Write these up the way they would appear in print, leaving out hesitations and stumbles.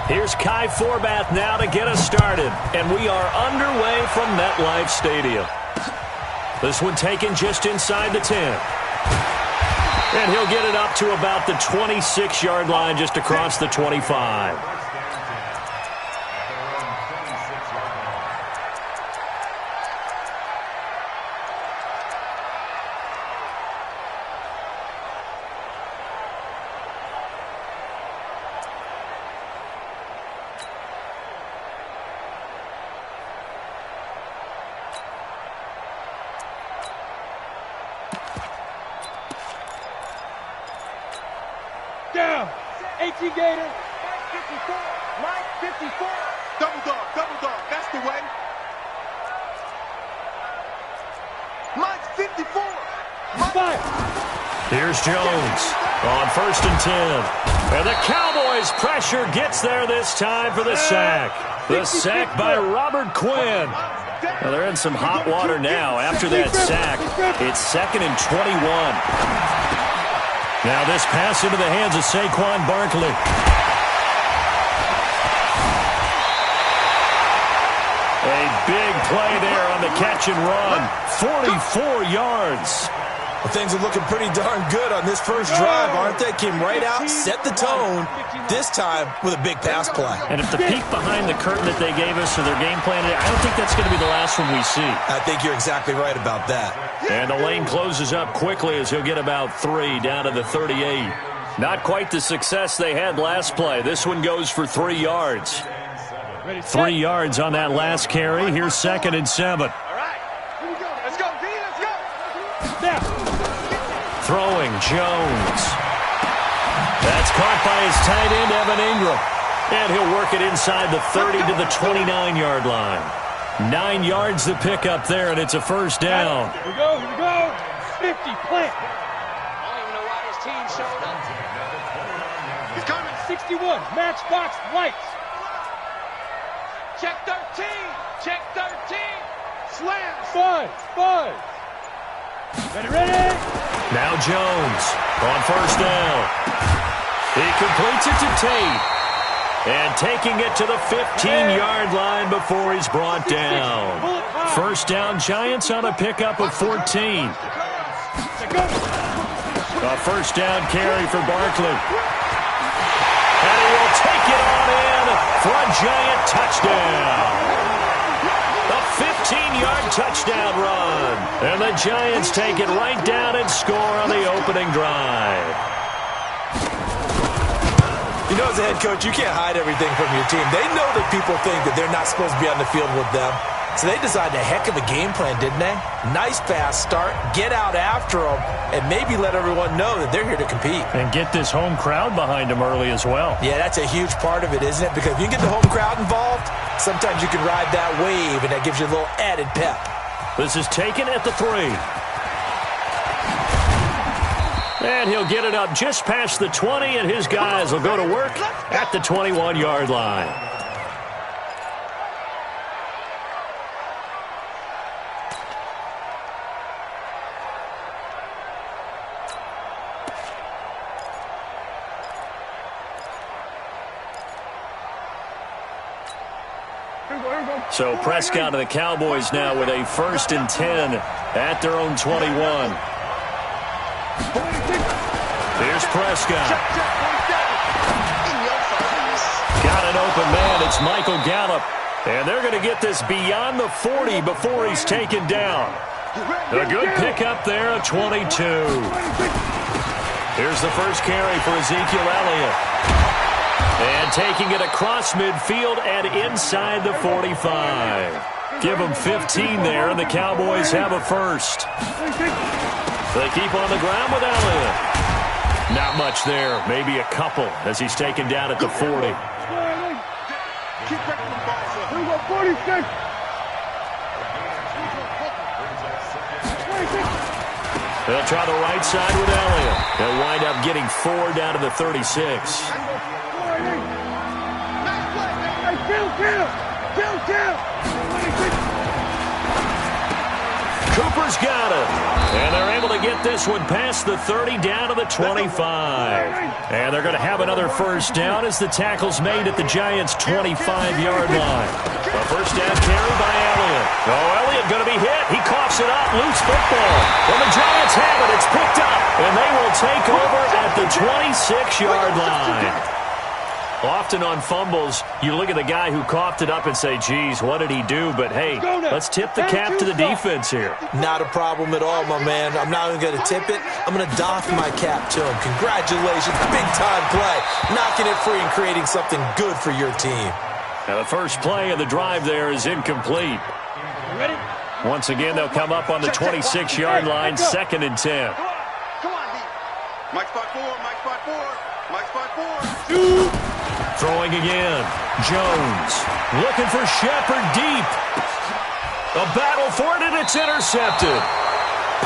Here's Kai Forbath now to get us started. And we are underway from MetLife Stadium. This one taken just inside the 10. And he'll get it up to about the 26-yard line, just across the 25. Down. 18 Gator. Mike 54. Mike 54. Double dog. That's the way. Mike 54. Fire. Here's Jones on 1st and 10. And the Cowboys' pressure gets there this time for the sack. The sack by Robert Quinn. Now they're in some hot water now after that sack. It's 2nd and 21. Now this pass into the hands of Saquon Barkley. A big play there on the catch and run. 44 yards. Well, things are looking pretty darn good on this first drive, aren't they? Came right out, set the tone, this time with a big pass play. And if the peek behind the curtain that they gave us for their game plan, I don't think that's going to be the last one we see. I think you're exactly right about that. And the lane closes up quickly as he'll get about 3 down to the 38. Not quite the success they had last play. This one goes for 3 yards. 3 yards on that last carry. Here's 2nd and 7. All right. Here we go. Let's go, V. Let's go. Now. Throwing Jones. That's caught by his tight end, Evan Ingram. And he'll work it inside the 30 to the 29-yard line. 9 yards to pick up there, and it's a first down. Here we go. 50, plant. I don't even know why this team showed up. He's coming. 61, matchbox lights. Check 13. Check 13. Slam. 5. Ready. Now Jones on 1st down. He completes it to Tate. And taking it to the 15-yard line before he's brought down. First down, Giants on a pickup of 14. A first down carry for Barkley. And he will take it on in for a Giant touchdown. A 15-yard touchdown run. And the Giants take it right down and score on the opening drive. You know, as a head coach, you can't hide everything from your team. They know that people think that they're not supposed to be on the field with them. So they designed a heck of a game plan, didn't they? Nice fast start, get out after them, and maybe let everyone know that they're here to compete. And get this home crowd behind them early as well. Yeah, that's a huge part of it, isn't it? Because if you get the home crowd involved, sometimes you can ride that wave, and that gives you a little added pep. This is taken at the 3. And he'll get it up just past the 20, and his guys will go to work at the 21-yard line. So Prescott and the Cowboys now with a 1st and 10 at their own 21. Here's Prescott. Got an open man. It's Michael Gallup. And they're going to get this beyond the 40 before he's taken down. A good pickup there, a 22. Here's the first carry for Ezekiel Elliott. And taking it across midfield and inside the 45. Give them 15 there, and the Cowboys have a first. They keep on the ground with Elliott. Not much there, maybe a couple as he's taken down at the 40. Keep breaking the balls up. Here we go, 46. They'll try the right side with Elliott. They'll wind up getting 4 down to the 36. Cooper's got it. And they're able to get this one past the 30 down to the 25. And they're going to have another first down as the tackle's made at the Giants' 25-yard line. A first down carry by Elliott. Oh, Elliott going to be hit. He coughs it up. Loose football. Well, the Giants have it. It's picked up. And they will take over at the 26-yard line. Often on fumbles, you look at the guy who coughed it up and say, geez, what did he do? But, hey, let's tip the cap to the defense here. Not a problem at all, my man. I'm not even going to tip it. I'm going to doff my cap to him. Congratulations. Big-time play. Knocking it free and creating something good for your team. Now, the first play of the drive there is incomplete. Ready? Once again, they'll come up on the 26-yard line, 2nd and 10. Come on, D. Mike spot 4, Mike spot 4, Mike spot 4. Throwing again. Jones looking for Shepard deep. A battle for it, and it's intercepted.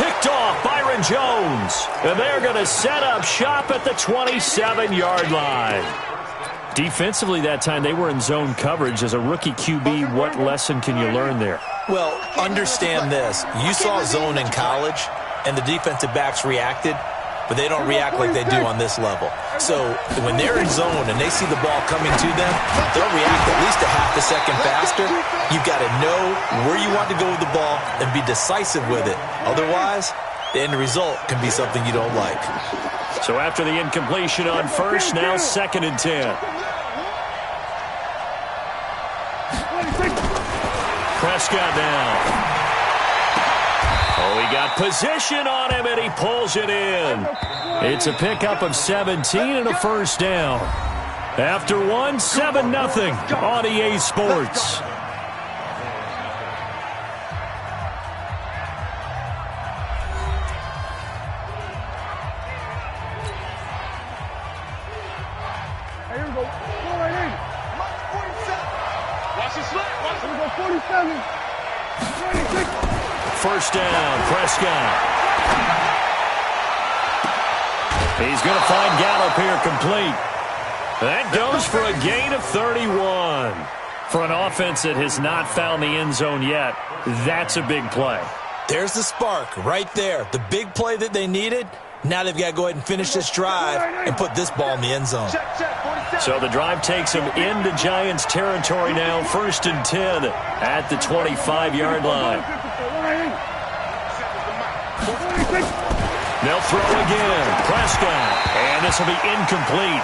Picked off Byron Jones. And they're going to set up shop at the 27-yard line. Defensively that time, they were in zone coverage. As a rookie QB, what lesson can you learn there? Well, understand this. You saw zone in college, and the defensive backs reacted, but they don't react like they do on this level. So when they're in zone and they see the ball coming to them, they'll react at least a half a second faster. You've got to know where you want to go with the ball and be decisive with it. Otherwise, the end result can be something you don't like. So after the incompletion on first, now 2nd and 10. Prescott now. Oh, he got position on him, and he pulls it in. It's a pickup of 17 and a first down. After one, 7-0 on EA Sports. Here we go. Go right in. Watch the slap. Watch it. Here we go. 47. 26. First down, Prescott. He's going to find Gallup here complete. That goes for a gain of 31. For an offense that has not found the end zone yet, that's a big play. There's the spark right there. The big play that they needed. Now they've got to go ahead and finish this drive and put this ball in the end zone. So the drive takes them into Giants territory now. 1st and 10 at the 25-yard line. They'll throw again. Prescott. And this will be incomplete.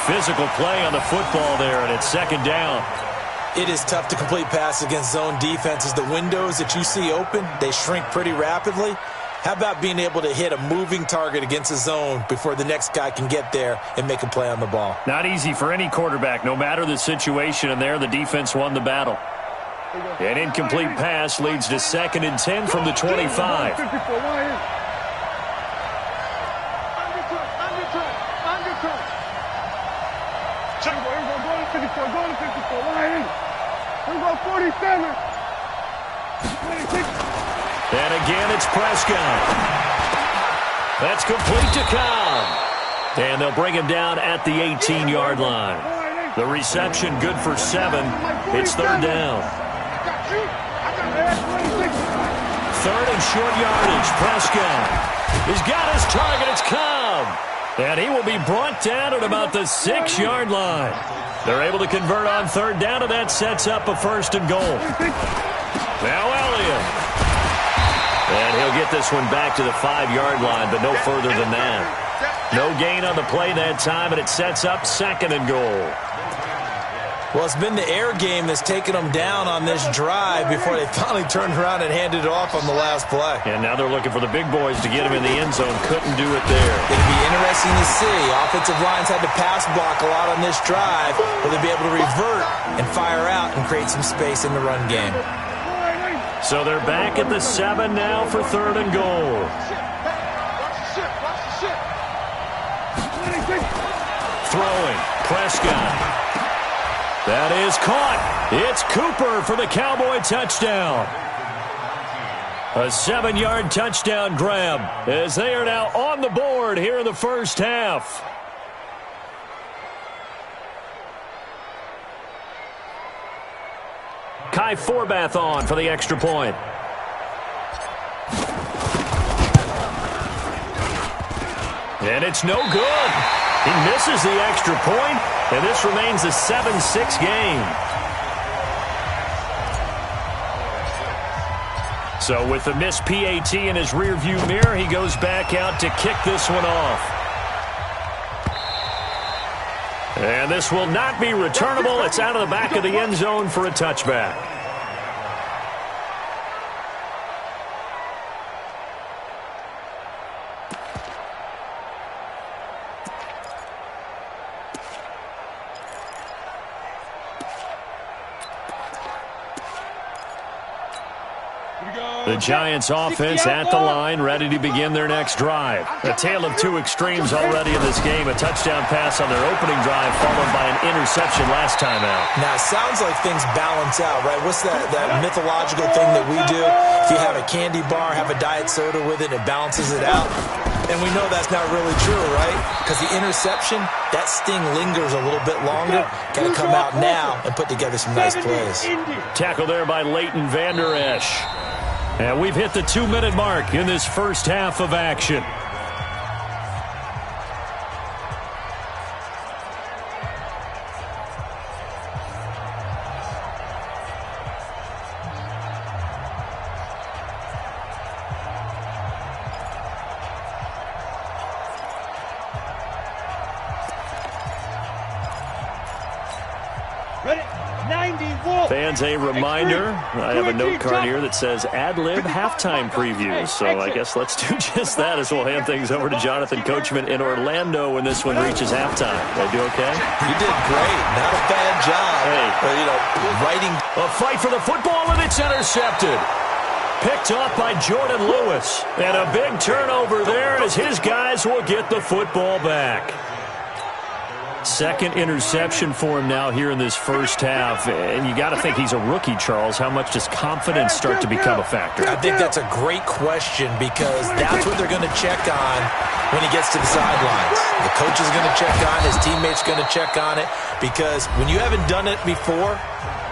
Physical play on the football there, and it's 2nd down. It is tough to complete passes against zone defenses. The windows that you see open, they shrink pretty rapidly. How about being able to hit a moving target against a zone before the next guy can get there and make a play on the ball? Not easy for any quarterback, no matter the situation, and there the defense won the battle. An incomplete pass leads to 2nd and 10 from the 25. And again, it's Prescott. That's complete to Cobb. And they'll bring him down at the 18-yard line. The reception good for 7. It's 3rd down. 3rd and short yardage. Prescott. He's got his target. It's Cobb. And he will be brought down at about the 6-yard line. They're able to convert on 3rd down, and that sets up a 1st and goal. Now Elliott. And he'll get this one back to the 5-yard line, but no further than that. No gain on the play that time, and it sets up 2nd and goal. Well, it's been the air game that's taken them down on this drive before they finally turned around and handed it off on the last play. And now they're looking for the big boys to get him in the end zone. Couldn't do it there. It'll be interesting to see. Offensive lines had to pass block a lot on this drive. Will they be able to revert and fire out and create some space in the run game? So they're back at the 7 now for 3rd and goal. Throwing. Prescott. That is caught. It's Cooper for the Cowboy touchdown. A 7-yard touchdown grab as they are now on the board here in the first half. Kai Forbath on for the extra point. And it's no good. He misses the extra point, and this remains a 7-6 game. So with the missed PAT in his rearview mirror, he goes back out to kick this one off. And this will not be returnable. It's out of the back of the end zone for a touchback. The Giants offense at the line, ready to begin their next drive. A tale of two extremes already in this game. A touchdown pass on their opening drive, followed by an interception last time out. Now, it sounds like things balance out, right? What's that mythological thing that we do? If you have a candy bar, have a diet soda with it, it balances it out. And we know that's not really true, right? Because the interception, that sting lingers a little bit longer. Got to come out now and put together some nice plays. Tackle there by Leighton Vander Esch. And we've hit the 2-minute mark in this first half of action. Fans, a reminder, I have a note card here that says ad-lib halftime preview. So I guess let's do just that as we'll hand things over to Jonathan Coachman in Orlando when this one reaches halftime. Did I do okay? You did great. Not a bad job. Hey. Writing. A fight for the football, and it's intercepted. Picked off by Jordan Lewis. And a big turnover there as his guys will get the football back. Second interception for him now here in this first half. And you got to think he's a rookie, Charles. How much does confidence start to become a factor? I think that's a great question because that's what they're going to check on when he gets to the sidelines. The coach is going to check on, his teammates going to check on it, because when you haven't done it before,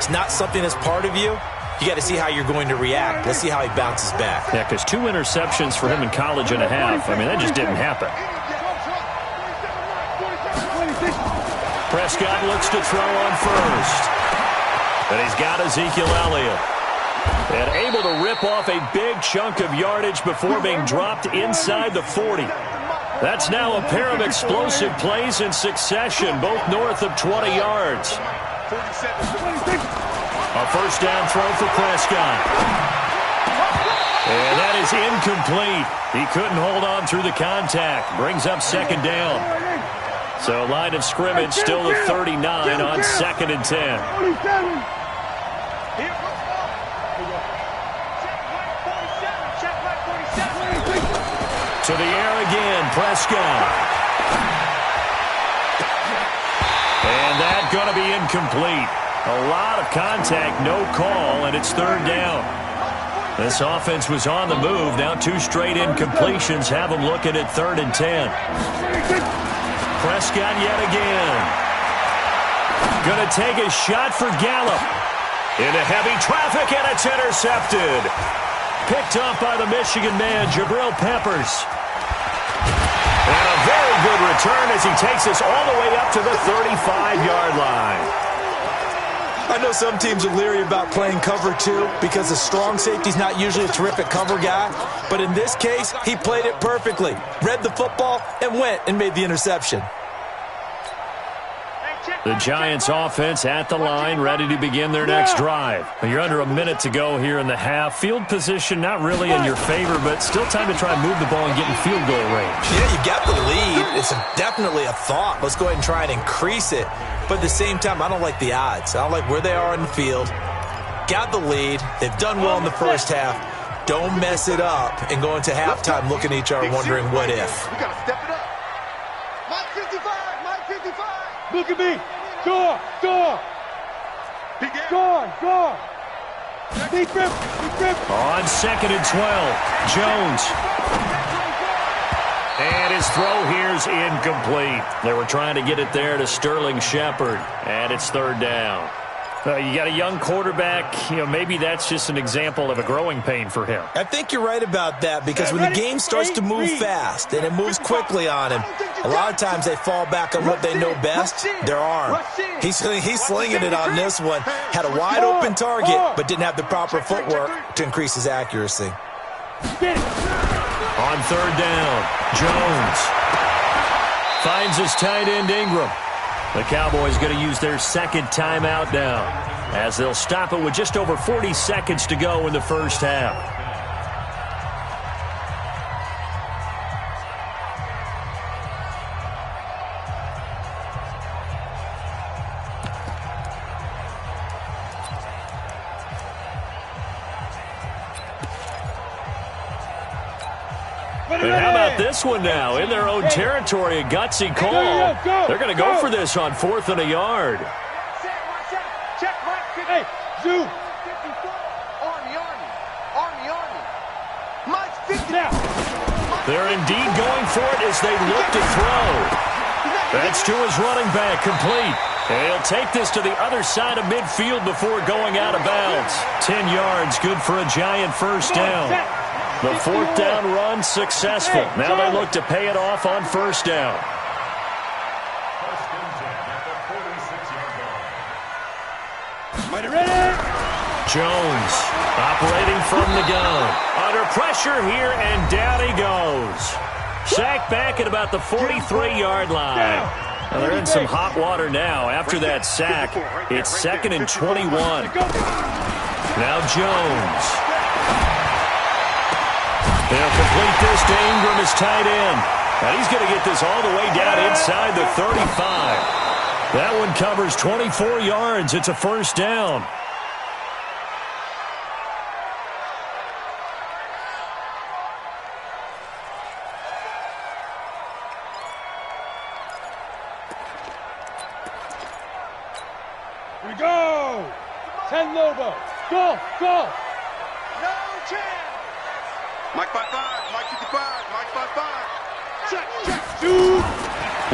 it's not something that's part of you. You got to see how you're going to react. Let's see how he bounces back. Yeah, because 2 interceptions for him in college and a half. I mean, that just didn't happen. Prescott looks to throw on first. And he's got Ezekiel Elliott. And able to rip off a big chunk of yardage before being dropped inside the 40. That's now a pair of explosive plays in succession, both north of 20 yards. A first down throw for Prescott. And that is incomplete. He couldn't hold on through the contact. Brings up second down. So line of scrimmage still the 39 on 2nd and 10. To the air again, Prescott. And that's going to be incomplete. A lot of contact, no call, and it's 3rd down. This offense was on the move. Now 2 straight incompletions have them looking at 3rd and 10. Prescott yet again. Going to take a shot for Gallup. Into heavy traffic, and it's intercepted. Picked off by the Michigan man, Jabril Peppers. And a very good return as he takes us all the way up to the 35-yard line. I know some teams are leery about playing cover 2 because the strong safety's not usually a terrific cover guy. But in this case, he played it perfectly. Read the football and went and made the interception. The Giants offense at the line, ready to begin their next drive. You're under a minute to go here in the half. Field position not really in your favor, but still time to try and move the ball and get in field goal range. Yeah, you got the lead. It's definitely a thought. Let's go ahead and try and increase it. But at the same time, I don't like the odds. I don't like where they are in the field. Got the lead. They've done well in the first half. Don't mess it up and go into halftime looking at each other wondering what if. We got to step it up. Mike 55, Mike 55. Look at me. Go, go. Go. Deep grip. On 2nd and 12, Jones. And his throw here's incomplete. They were trying to get it there to Sterling Shepard, and it's 3rd down. You got a young quarterback. Maybe that's just an example of a growing pain for him. I think you're right about that because when the game starts to move fast and it moves quickly on him, a lot of times they fall back on what they know best, their arm. He's slinging it on this one. Had a wide open target, but didn't have the proper footwork to increase his accuracy. On third down, Jones finds his tight end Ingram. The Cowboys going to use their second timeout now as they'll stop it with just over 40 seconds to go in the first half. And how about this one now? In their own territory, a gutsy call. They're going to go for this on 4th and a yard. Hey, Zoo. They're indeed going for it as they look to throw. That's to his running back, complete. And he'll take this to the other side of midfield before going out of bounds. 10 yards, good for a giant first down. The 4th down run successful. Now they look to pay it off on first down. Jones operating from the gun. Under pressure here, and down he goes. Sacked back at about the 43-yard line. Now they're in some hot water now. After that sack, it's 2nd and 21. Now Jones. They'll complete this to Ingram, his tight end. And he's going to get this all the way down inside the 35. That one covers 24 yards. It's a first down. Here we go. 10 Lobo. Go, go. No chance. Mike 5-5, Mike 55, Mike 5-5. Check, check. Shoot.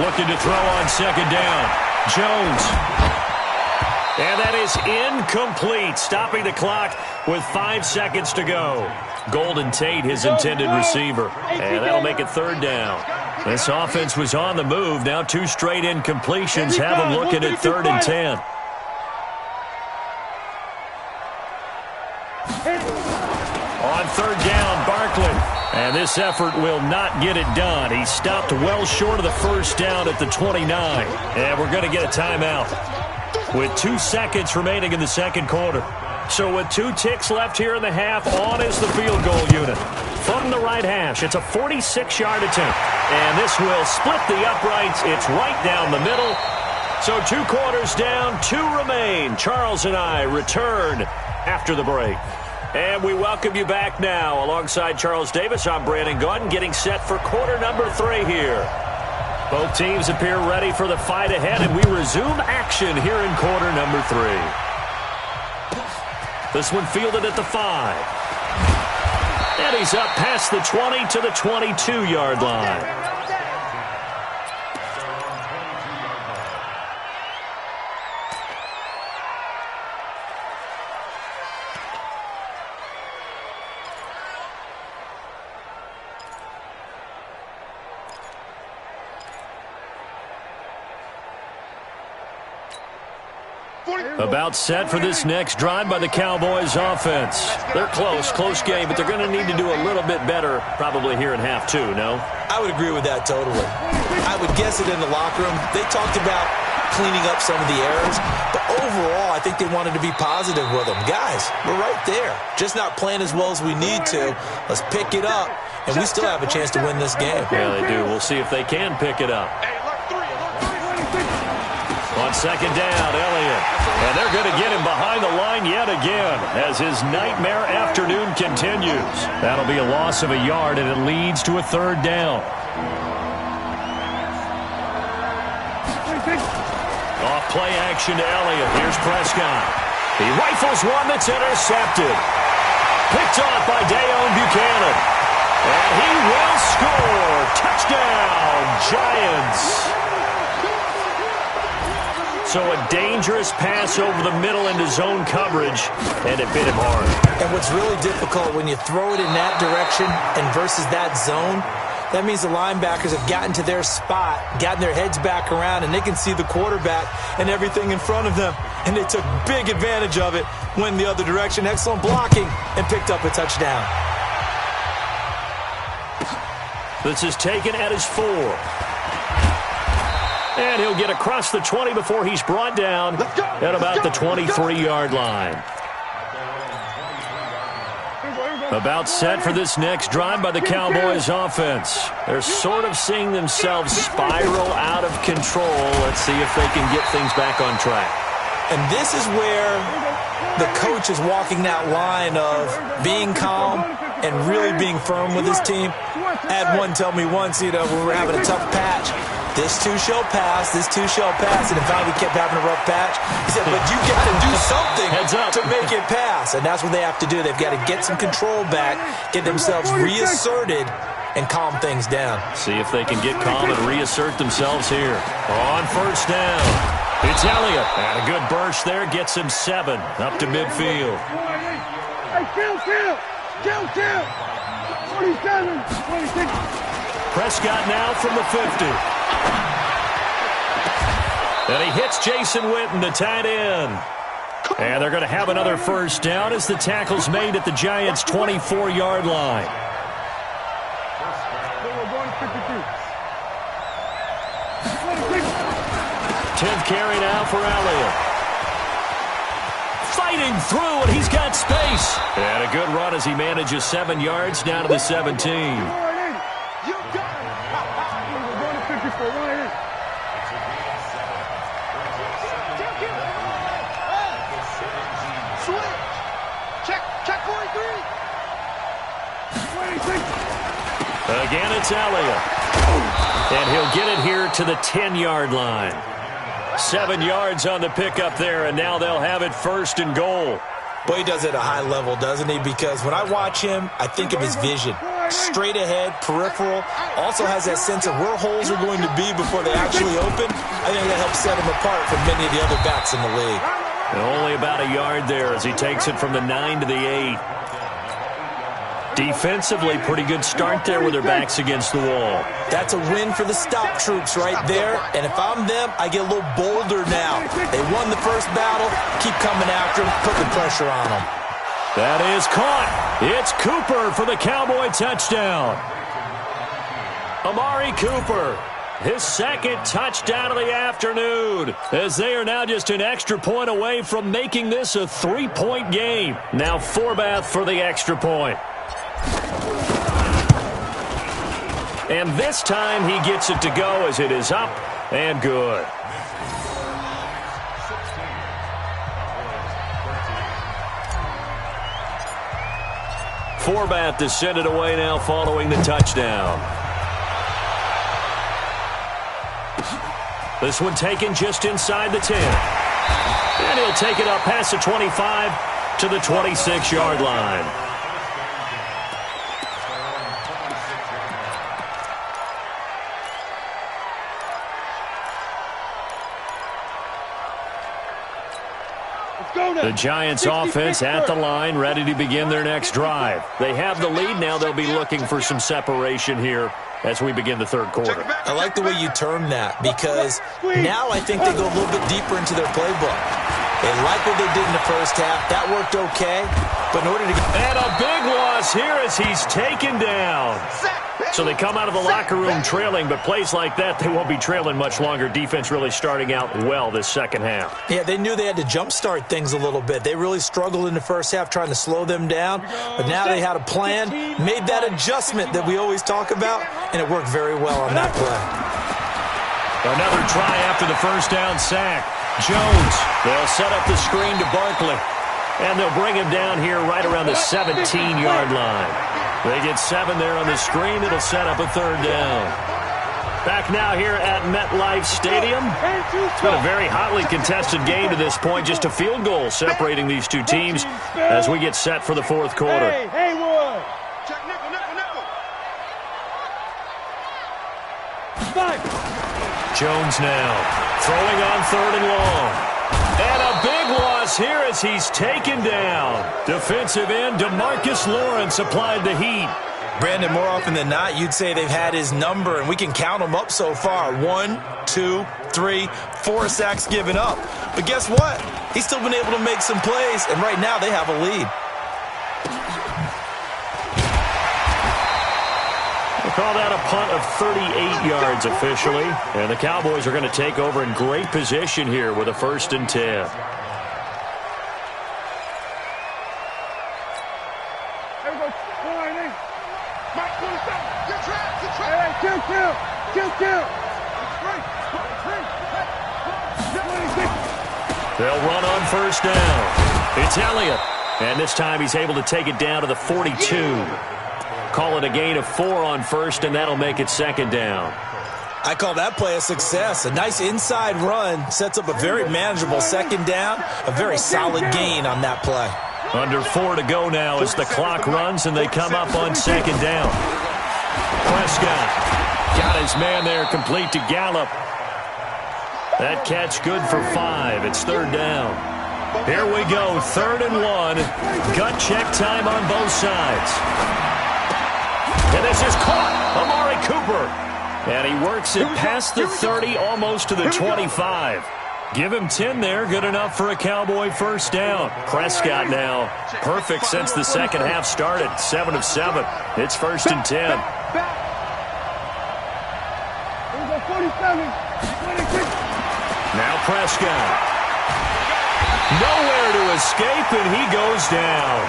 Looking to throw on second down. Jones. And that is incomplete, stopping the clock with 5 seconds to go. Golden Tate, his intended receiver. And that'll make it third down. This offense was on the move. Now 2 straight incompletions have them looking at 3rd and 10. On third down, Barkley. And this effort will not get it done. He stopped well short of the first down at the 29. And we're going to get a timeout with 2 seconds remaining in the second quarter. So with 2 ticks left here in the half, on is the field goal unit. From the right hash, it's a 46-yard attempt. And this will split the uprights. It's right down the middle. So 2 quarters down, 2 remain. Charles and I return after the break. And we welcome you back now. Alongside Charles Davis, I'm Brandon Gaudin, getting set for quarter number 3 here. Both teams appear ready for the fight ahead, and we resume action here in quarter number 3. This one fielded at the 5. And he's up past the 20 to the 22-yard line. About set for this next drive by the Cowboys offense. They're close game, but they're going to need to do a little bit better probably here in half 2, no? I would agree with that totally. I would guess it in the locker room. They talked about cleaning up some of the errors, but overall I think they wanted to be positive with them. Guys, we're right there. Just not playing as well as we need to. Let's pick it up, and we still have a chance to win this game. Yeah, they do. We'll see if they can pick it up. On second down, Elliott. And they're going to get him behind the line yet again as his nightmare afternoon continues. That'll be a loss of a yard, and it leads to a third down. Off play action to Elliott. Here's Prescott. He rifles one that's intercepted. Picked off by Dayon Buchanan. And he will score. Touchdown, Giants. So a dangerous pass over the middle into zone coverage, and it bit him hard. And what's really difficult when you throw it in that direction and versus that zone, that means the linebackers have gotten to their spot, gotten their heads back around, and they can see the quarterback and everything in front of them. And they took big advantage of it, went the other direction, excellent blocking, and picked up a touchdown. This is taken at his 4. And he'll get across the 20 before he's brought down at about the 23-yard line. About set for this next drive by the Cowboys offense. They're sort of seeing themselves spiral out of control. Let's see if they can get things back on track. And this is where the coach is walking that line of being calm and really being firm with his team. I had one tell me once, when we were having a tough patch, this too shall pass, this too shall pass. And in fact, we kept having a rough patch. He said, but you got to do something to make it pass. And that's what they have to do. They've got to get some control back, get themselves reasserted, and calm things down. See if they can get calm and reassert themselves here. On first down, it's Elliott. And a good burst there gets him 7 up to midfield. Hey, kill. 27, 26. Prescott now from the 50. And he hits Jason Witten, the tight end. And they're going to have another first down as the tackle's made at the Giants' 24-yard line. 10th carry now for Elliott. Fighting through, and he's got space. And a good run as he manages 7 yards down to the 17. Again, it's Elliott. And he'll get it here to the 10-yard line. 7 yards on the pickup there, and now they'll have it 1st and goal. Boy, he does it at a high level, doesn't he? Because when I watch him, I think of his vision. Straight ahead, peripheral. Also has that sense of where holes are going to be before they actually open. I think that helps set him apart from many of the other backs in the league. And only about a yard there as he takes it from the 9 to the 8. Defensively, pretty good start there with their backs against the wall. That's a win for the stop troops right there. And if I'm them, I get a little bolder now. They won the first battle. Keep coming after them. Put the pressure on them. That is caught. It's Cooper for the Cowboy touchdown. Amari Cooper, his 2nd touchdown of the afternoon, as they are now just an extra point away from making this a 3-point game. Now Forbath for the extra point. And this time he gets it to go as it is up and good. Forbath to send it away now following the touchdown. This one taken just inside the 10. And he'll take it up past the 25 to the 26-yard line. The Giants offense at the line, ready to begin their next drive. They have the lead. Now they'll be looking for some separation here as we begin the 3rd quarter. I like the way you term that, because now I think they go a little bit deeper into their playbook. They like what they did in the first half. That worked okay. But in order to get... And a big loss here as he's taken down. So they come out of the locker room trailing, but plays like that, they won't be trailing much longer. Defense really starting out well this second half. Yeah, they knew they had to jumpstart things a little bit. They really struggled in the first half trying to slow them down, but now they had a plan, made that adjustment that we always talk about, and it worked very well on that play. Another try after the first down sack. Jones, they'll set up the screen to Barkley, and they'll bring him down here right around the 17-yard line. They get 7 there on the screen. It'll set up a 3rd down. Back now here at MetLife Stadium. It's been a very hotly contested game to this point. Just a field goal separating these two teams as we get set for the 4th quarter. Hey, Haywood. Check nickel. 5. Jones now. Throwing on 3rd and long. And a big loss here as he's taken down. Defensive end DeMarcus Lawrence applied the heat. Brandon, more often than not, you'd say they've had his number, and we can count them up so far. 1, 2, 3, 4 sacks given up. But guess what? He's still been able to make some plays, and right now they have a lead. We'll call that a punt of 38 yards officially. And the Cowboys are going to take over in great position here with a 1st and 10. They'll run on 1st down. It's Elliott. And this time he's able to take it down to the 42. Call it a gain of 4 on 1st, and that'll make it 2nd down. I call that play a success. A nice inside run sets up a very manageable 2nd down. A very solid gain on that play. Under 4 to go now as the clock runs, and they come up on 2nd down. Prescott got his man there, complete to Gallup. That catch good for 5. It's 3rd down. Here we go, 3rd and 1. Gut check time on both sides. And this is caught. Amari Cooper. And he works it past the 30, almost to the 25. Give him 10 there, good enough for a Cowboy 1st down. Prescott now, perfect since the second half started, 7 of 7. It's 1st and 10. Now Prescott. Nowhere to escape, and he goes down.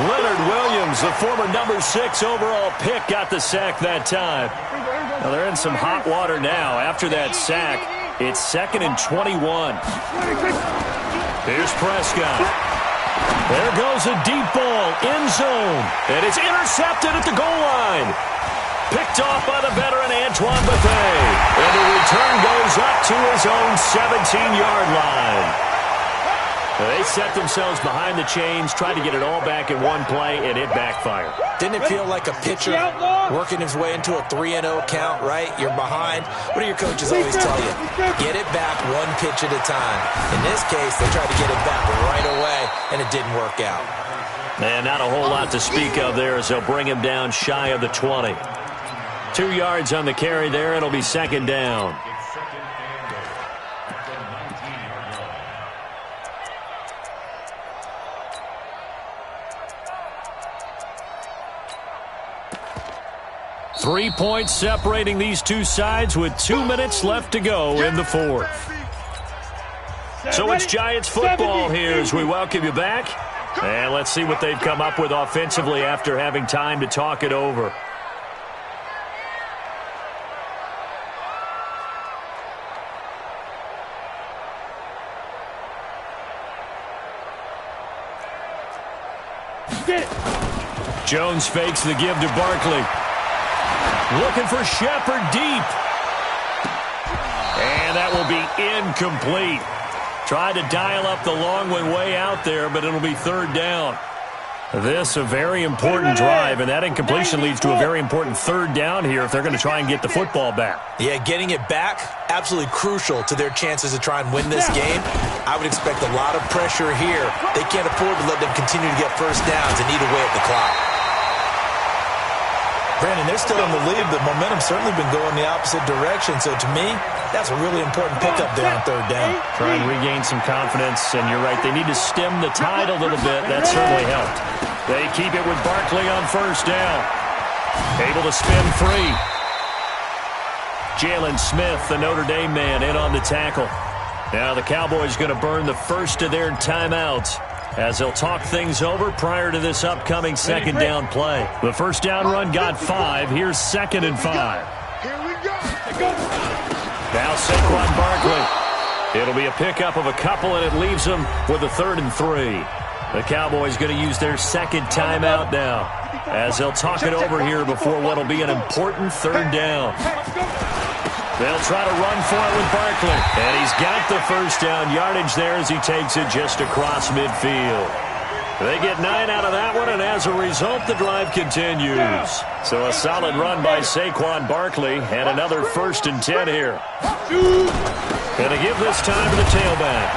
Leonard Williams, the former number 6 overall pick, got the sack that time. Now they're in some hot water now. After that sack, it's 2nd and 21. Here's Prescott. There goes a deep ball, end zone, and it's intercepted at the goal line. Picked off by the veteran Antoine Bethea. And the return goes up to his own 17-yard line. They set themselves behind the chains, tried to get it all back in one play, and it backfired. Didn't it feel like a pitcher working his way into a 3-0 count, right? You're behind. What do your coaches always tell you? Get it back one pitch at a time. In this case, they tried to get it back right away, and it didn't work out. And not a whole lot to speak of there as they'll bring him down shy of the 20. 2 yards on the carry there. It'll be 2nd down. Three points separating these two sides with 2 minutes left to go in the 4th. So it's Giants football here as we welcome you back. And let's see what they've come up with offensively after having time to talk it over. Jones fakes the give to Barkley. Looking for Shepard deep. And that will be incomplete. Tried to dial up the long one way out there, but it'll be 3rd down. This a very important drive, and that incompletion leads to a very important 3rd down here if they're going to try and get the football back. Yeah, getting it back, absolutely crucial to their chances to try and win this game. I would expect a lot of pressure here. They can't afford to let them continue to get 1st downs and eat away at the clock. Brandon, they're still in the lead, but momentum's certainly been going the opposite direction. So to me, that's a really important pickup there on 3rd down. Try and regain some confidence, and you're right. They need to stem the tide a little bit. That certainly helped. They keep it with Barkley on 1st down. Able to spin free. Jalen Smith, the Notre Dame man, in on the tackle. Now the Cowboys going to burn the first of their timeouts as they'll talk things over prior to this upcoming 2nd down play. The 1st down run got 5. Here's 2nd and 5. Here we go. Now Saquon Barkley. It'll be a pickup of a couple, and it leaves them with a 3rd and 3. The Cowboys going to use their 2nd timeout now as they'll talk it over here before what will be an important 3rd down. They'll try to run for it with Barkley. And he's got the 1st down yardage there as he takes it just across midfield. They get 9 out of that one, and as a result, the drive continues. So a solid run by Saquon Barkley, and another 1st and 10 here. And to give this time to the tailback.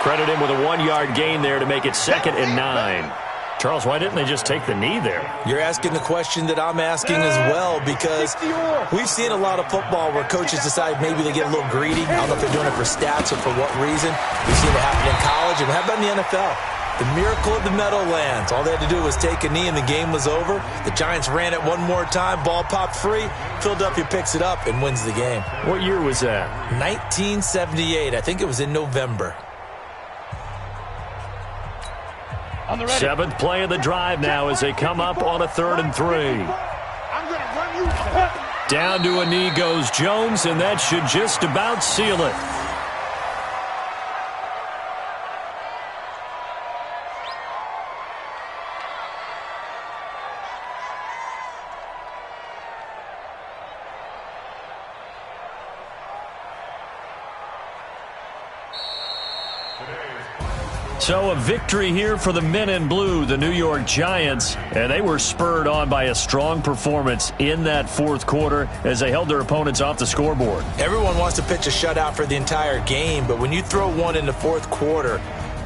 Credit him with a 1-yard gain there to make it 2nd and 9. Charles, why didn't they just take the knee there? You're asking the question that I'm asking as well, because we've seen a lot of football where coaches decide maybe they get a little greedy. I don't know if they're doing it for stats or for what reason. We've seen it happen in college, and how about in the NFL? The miracle of the Meadowlands. All they had to do was take a knee, and the game was over. The Giants ran it one more time. Ball popped free. Philadelphia picks it up and wins the game. What year was that? 1978. I think it was in November. 7th play of the drive now as they come up on a 3rd and 3. I'm going to run you. Down to a knee goes Jones, and that should just about seal it. So a victory here for the men in blue, the New York Giants, and they were spurred on by a strong performance in that 4th quarter as they held their opponents off the scoreboard. Everyone wants to pitch a shutout for the entire game, but when you throw one in the 4th quarter,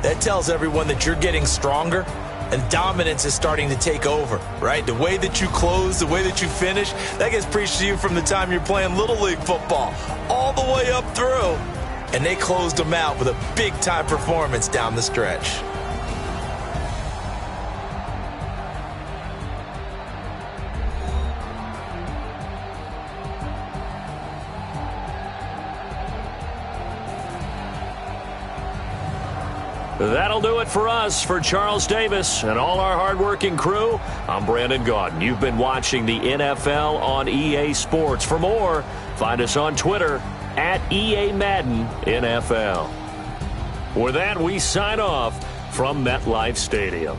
that tells everyone that you're getting stronger and dominance is starting to take over, right? The way that you close, the way that you finish, that gets preached to you from the time you're playing Little League football all the way up through. And they closed them out with a big-time performance down the stretch. That'll do it for us. For Charles Davis and all our hardworking crew, I'm Brandon Gaudin. You've been watching the NFL on EA Sports. For more, find us on Twitter at EA Madden NFL. With that, we sign off from MetLife Stadium.